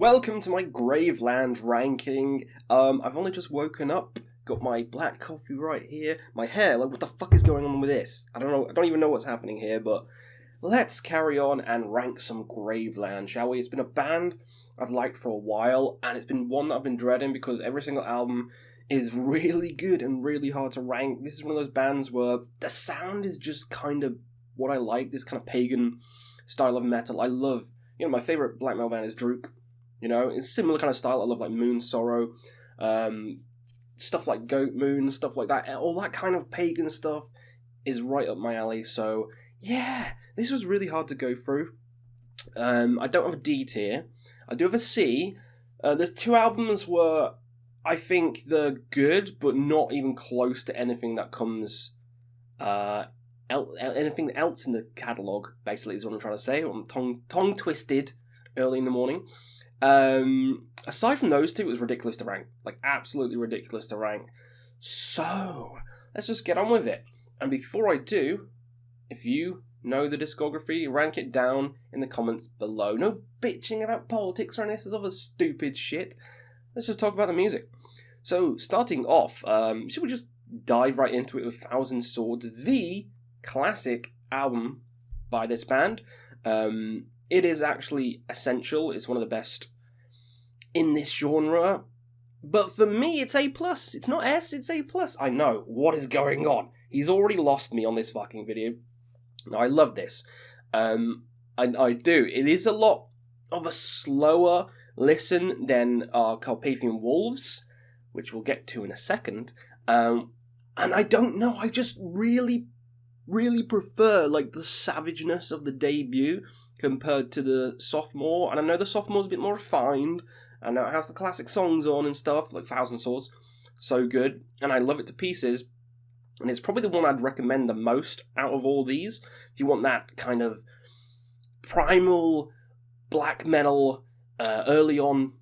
Welcome to my Graveland ranking. I've only just woken up, got my black coffee right here, my hair, like what the fuck is going on with this? I don't even know what's happening here, but let's carry on and rank some Graveland, shall we? It's been a band I've liked for a while, and it's been one that I've been dreading because every single album is really good and really hard to rank. This is one of those bands where the sound is just kind of what I like, this kind of pagan style of metal. I love, my favourite black metal band is Drook. It's similar kind of style. I love like Moon Sorrow, stuff like Goat Moon, stuff like that. All that kind of pagan stuff is right up my alley. So yeah, this was really hard to go through. I don't have a D tier. I do have a C. There's two albums where I think they're good, but not even close to anything that comes, anything else in the catalogue. Basically, is what I'm trying to say. I'm tongue twisted early in the morning. Aside from those two, it was ridiculous to rank. Like, absolutely ridiculous to rank. So, let's just get on with it. And before I do, if you know the discography, rank it down in the comments below. No bitching about politics or any of this other stupid shit. Let's just talk about the music. So, starting off, should we just dive right into it with Thousand Swords, the classic album by this band. It is actually essential. It's one of the best in this genre. But for me, it's A+. It's not S, it's A+. I know. What is going on? He's already lost me on this fucking video. Now, I love this. I do. It is a lot of a slower listen than Carpathian Wolves, which we'll get to in a second. And I don't know. I just really prefer like the savageness of the debut compared to the sophomore. And I know the sophomore's a bit more refined. I know it has the classic songs on and stuff, like Thousand Swords. So good. And I love it to pieces. And it's probably the one I'd recommend the most out of all these. If you want that kind of primal black metal early on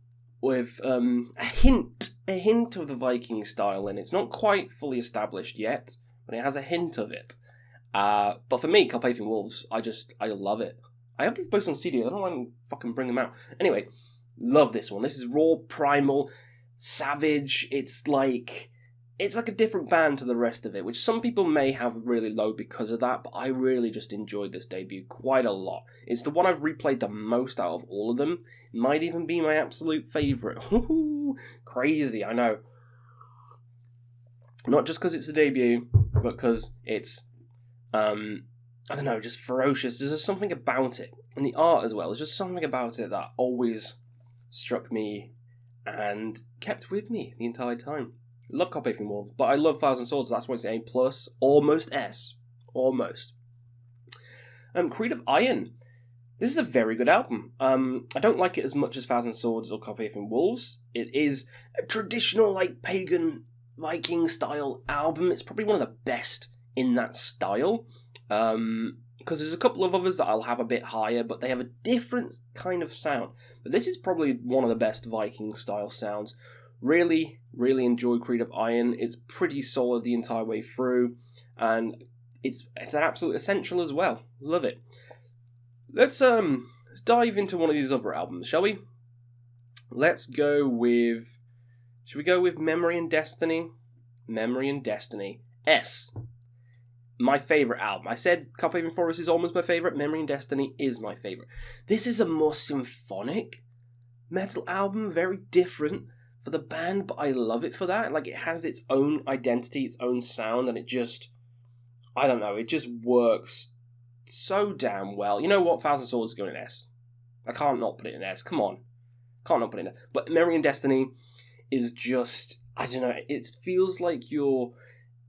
with a hint of the Viking style in it. It's not quite fully established yet, but it has a hint of it. But for me, Carpathian Wolves, I love it. I have these both on CD, I don't want to fucking bring them out. Anyway, love this one. This is raw, primal, savage. It's like a different band to the rest of it, which some people may have really low because of that, but I really just enjoyed this debut quite a lot. It's the one I've replayed the most out of all of them. It might even be my absolute favourite. Crazy, I know. Not just because it's a debut, but because it's I don't know, just ferocious. There's just something about it. And the art as well. There's just something about it that always struck me and kept with me the entire time. Love Carpathian Wolves, but I love Thousand Swords, so that's why it's A+, almost S. Almost. Creed of Iron. This is a very good album. I don't like it as much as Thousand Swords or Carpathian Wolves. It is a traditional, like, pagan Viking style album. It's probably one of the best in that style, because there's a couple of others that I'll have a bit higher, but they have a different kind of sound. But this is probably one of the best Viking style sounds. Really enjoy Creed of Iron. It's pretty solid the entire way through, and it's an absolute essential as well. Love it. Let's dive into one of these other albums, shall we? Let's go with. Should we go with Memory and Destiny? Memory and Destiny. S. My favourite album. I said Carpathian Forest is almost my favourite. Memory and Destiny is my favourite. This is a more symphonic metal album, very different for the band, but I love it for that. Like, it has its own identity, its own sound, and it just, I don't know, it just works so damn well. You know what? Thousand Swords is going in S. I can't not put it in S. Come on. Can't not put it in S. But Memory and Destiny is just, I don't know, it feels like you're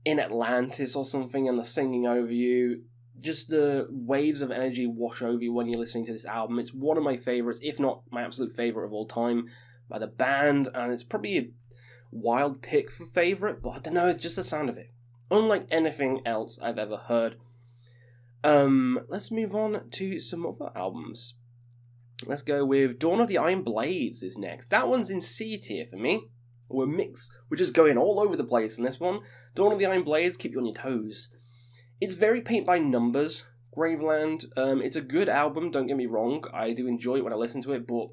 in Atlantis or something and they're singing over you. Just the waves of energy wash over you when you're listening to this album. It's one of my favourites, if not my absolute favourite of all time by the band, and it's probably a wild pick for favourite, but I don't know, it's just the sound of it. Unlike anything else I've ever heard. Let's move on to some other albums. Let's go with Dawn of the Iron Blades is next. That one's in C tier for me. We're just going all over the place in this one. Dawn of the Iron Blades, keep you on your toes. It's very paint by numbers, Graveland. It's a good album, don't get me wrong. I do enjoy it when I listen to it, but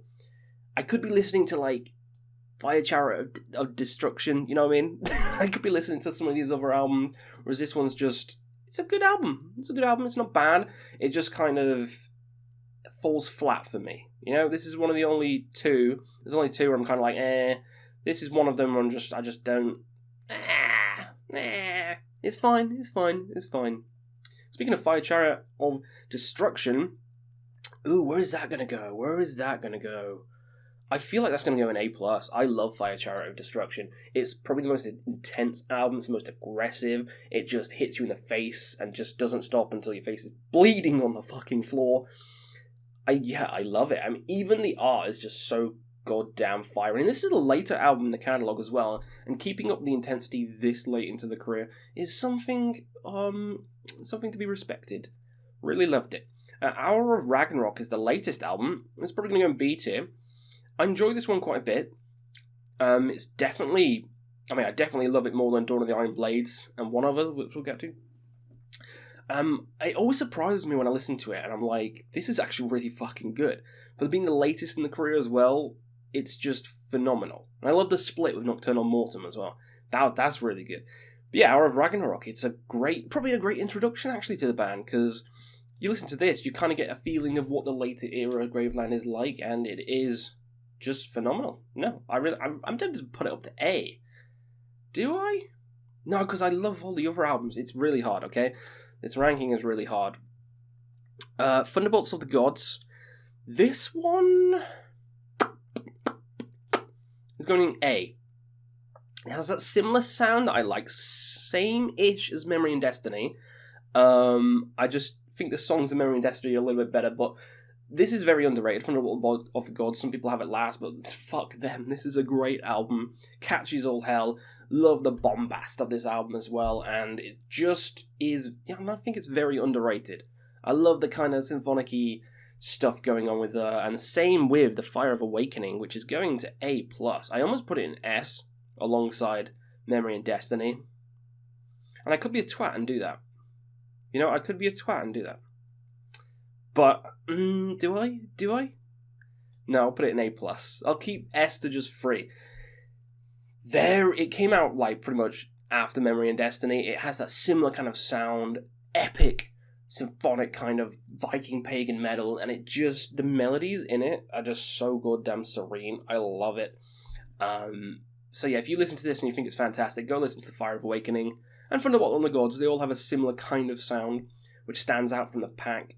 I could be listening to, like, Fire Chariot of Destruction, you know what I mean? I could be listening to some of these other albums, whereas this one's just, it's a good album. It's a good album, it's not bad. It just kind of falls flat for me. You know, this is one of the only two, there's only two where I'm kind of like, this is one of them where I just don't, it's fine. Speaking of Fire Chariot of Destruction, ooh, where is that going to go? I feel like that's going to go an A+. I love Fire Chariot of Destruction. It's probably the most intense album. It's the most aggressive. It just hits you in the face and just doesn't stop until your face is bleeding on the fucking floor. I love it. I mean, even the art is just so goddamn fiery. And this is a later album in the catalogue as well. And keeping up the intensity this late into the career is something to be respected. Really loved it. Hour of Ragnarok is the latest album. It's probably going to go in B tier. I enjoy this one quite a bit. It's definitely, I definitely love it more than Dawn of the Iron Blades and one other, which we'll get to. It always surprises me when I listen to it, and I'm like, this is actually really fucking good. For being the latest in the career as well, it's just phenomenal. And I love the split with Nocturnal Mortem as well. That's really good. But yeah, Hour of Ragnarok, it's probably a great introduction actually to the band, because you listen to this, you kind of get a feeling of what the later era Graveland is like, and it is just phenomenal. No, I'm tempted to put it up to A. Do I? No, because I love all the other albums. It's really hard, okay? This ranking is really hard. Thunderbolts of the Gods. This one is going in A. It has that similar sound that I like, same-ish as Memory and Destiny. I just think the songs of Memory and Destiny are a little bit better, but this is very underrated. Thunderbolt of the Gods, some people have it last, but fuck them. This is a great album. Catchy as all hell. Love the bombast of this album as well, and it just is, I think it's very underrated. I love the kind of symphonic-y stuff going on with and same with the Fire of Awakening, which is going to A+. I almost put it in S, alongside Memory and Destiny. And I could be a twat and do that. I could be a twat and do that. But, do I? No, I'll put it in A+. I'll keep S to just 3. It came out, like, pretty much after Memory and Destiny. It has that similar kind of sound, epic, symphonic kind of Viking pagan metal, and the melodies in it are just so goddamn serene. I love it. So yeah, if you listen to this and you think it's fantastic, go listen to the Fire of Awakening. And Thunderbolt on the Gods, they all have a similar kind of sound, which stands out from the pack.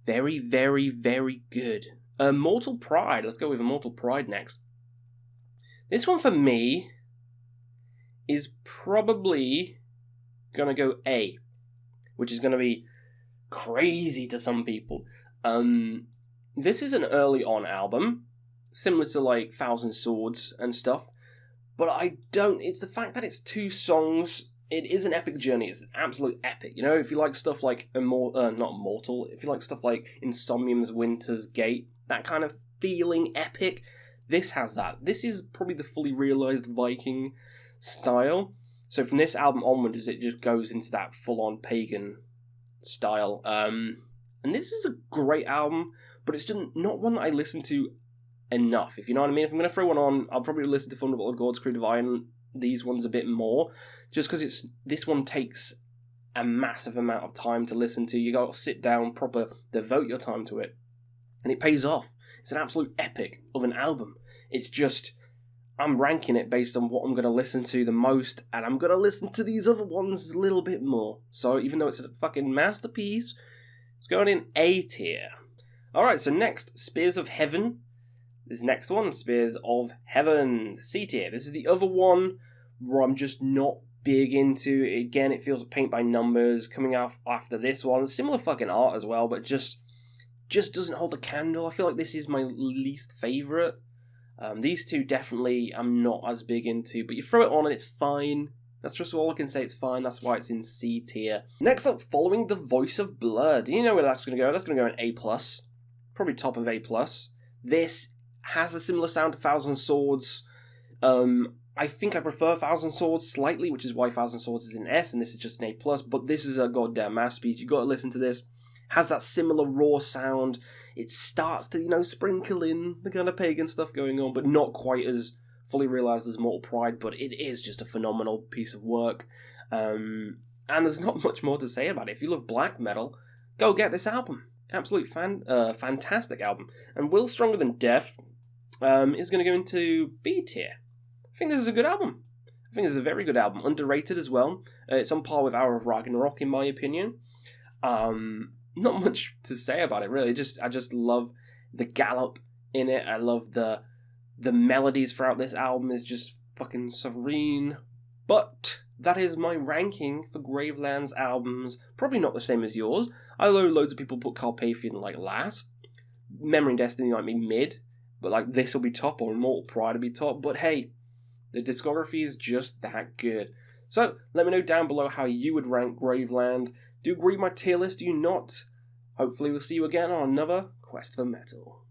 Very, very, very good. Mortal Pride. Let's go with Immortal Pride next. This one for me is probably going to go A, which is going to be crazy to some people. This is an early on album, similar to like Thousand Swords and stuff, but it's the fact that it's 2 songs. It is an epic journey. It's an absolute epic. If you like stuff like if you like stuff like Insomnium's Winter's Gate, that kind of feeling epic, this has that. This is probably the fully realised Viking style. So from this album onwards, it just goes into that full-on pagan style. And this is a great album, but it's just not one that I listen to enough, if you know what I mean. If I'm going to throw one on, I'll probably listen to Thunderbolt of Gods, Creed of Iron, these ones a bit more, just because this one takes a massive amount of time to listen to. You got to sit down, proper devote your time to it, and it pays off. It's an absolute epic of an album. It's just, I'm ranking it based on what I'm going to listen to the most, and I'm going to listen to these other ones a little bit more. So even though it's a fucking masterpiece, it's going in A tier. Alright, so next, Spears of Heaven. This next one, Spears of Heaven, C tier. This is the other one where I'm just not big into. Again, it feels like paint by numbers coming out after this one. Similar fucking art as well, but just doesn't hold a candle. I feel like this is my least favourite. These two definitely I'm not as big into, but you throw it on and it's fine. That's just all I can say, it's fine. That's why it's in C tier. Next up, Following the Voice of Blood. You know where that's going to go. That's going to go in A+. Probably top of A+. This has a similar sound to Thousand Swords. I think I prefer Thousand Swords slightly, which is why Thousand Swords is in S, and this is just an A+, but this is a goddamn masterpiece. You've got to listen to this. Has that similar raw sound. it starts to, sprinkle in the kind of pagan stuff going on, but not quite as fully realised as Mortal Pride, but it is just a phenomenal piece of work. And there's not much more to say about it. If you love black metal, go get this album. Absolute fantastic album. And Will Stronger Than Death is going to go into B tier. I think this is a good album. I think this is a very good album. Underrated as well. It's on par with Hour of Ragnarok, in my opinion. Not much to say about it, really. I just love the gallop in it. I love the melodies throughout this album is just fucking serene. But that is my ranking for Graveland's albums. Probably not the same as yours. I know loads of people put Carpathian last. Memory and Destiny might be mid, but this will be top, or Immortal Pride will be top. But hey, the discography is just that good. So let me know down below how you would rank Graveland. Do you agree with my tier list? Do you not? Hopefully we'll see you again on another Quest for Metal.